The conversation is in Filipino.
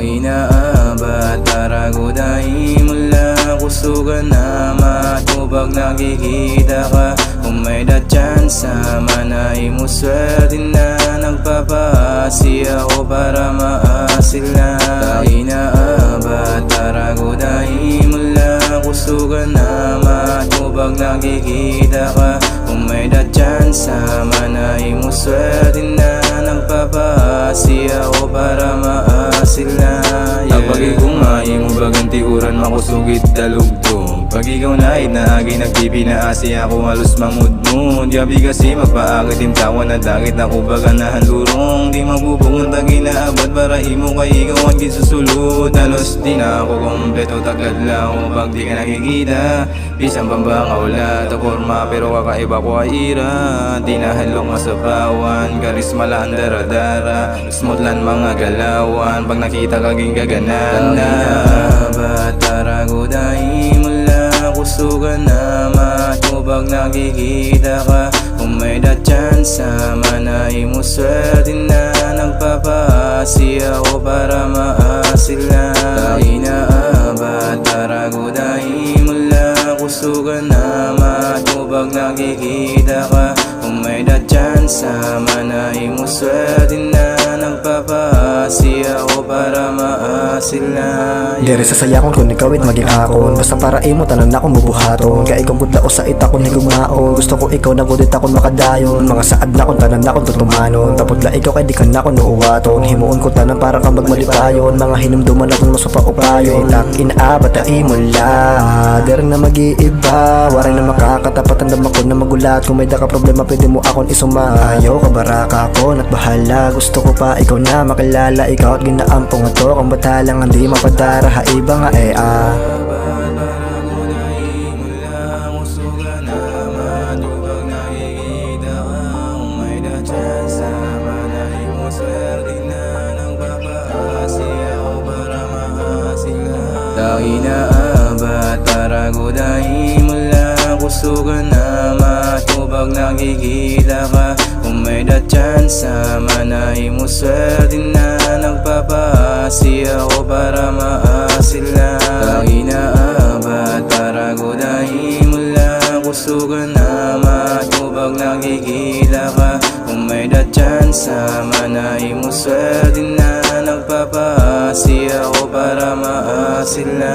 Inaabot para gudahin mula kusugan na matubag nakikita ka. Kung may chance manay mo swerte na nagpapasi ako para maasil na. Inaabot para gudahin mula kusugan na matubag nakikita ka. Kung may chance manay mo swerte na nagpapasi ako para maasil na. Pag ikaw nga imo baganti uran makusugit dalugtong. Pag ikaw nait na agi nagpipinaasi ako halos mangudmud. Yabi kasi magpaakit yung tawa na dagit na kubaga na handurong. Di magbubong ang tagi na abad para imo kay ikaw ang gisusulod. Halos di na ako kompleto tagad lang ako pag di ka nakikita. Bisang pambanga wala to forma pero kakaiba ko ay ira. Di na halong masabawan karisma lang dara-dara. Smooth lang mga galawan pag nakita kaging gaganan na. Ba't taragudahin mula kusugan na matubag nakikita ka. Kung may chance manay mo swerte na nagpapasi ako para maasil na. Inaabot taragudahin mula kusugan na matubag nakikita ka. Kung may chance manay mo swerte na nagpapasi ako para maasil na. Dere sa saya kung ikaw it maging akon. Basta para imo tanan na akong bubuhaton. Kaya ikaw gudla o sa ita kung higumaon. Gusto ko ikaw na gudit akong makadayon. Mga saad na kung tanan na akong tutumanon. Tapos la ikaw kay di ka na akong nuuwaton. Himuon ko tanan para kang magmalipayon. Mga hinumduman akong masupaupayon. Takin abata imo la. Dere na mag-iiba. Waray na makakatapat ang dama ko na magulat. Kung may daka problema pwede mo akong isuma. Ayaw ka baraka ko na't bahala. Gusto ko pa ikaw na makilala. Ikaw at ginaampong ito. Kung batalang hindi mapadara iba nga Inaabot para gudahin mula kusugan na matubag nakikita ka. Kung may chance manay mo swerte na nagpapasi ako para maasil na. Inaabot para gudahin mula kusugan na matubag nakikita ka. Kung may chance manay mo swerte na nagpapasi ako para maasil na.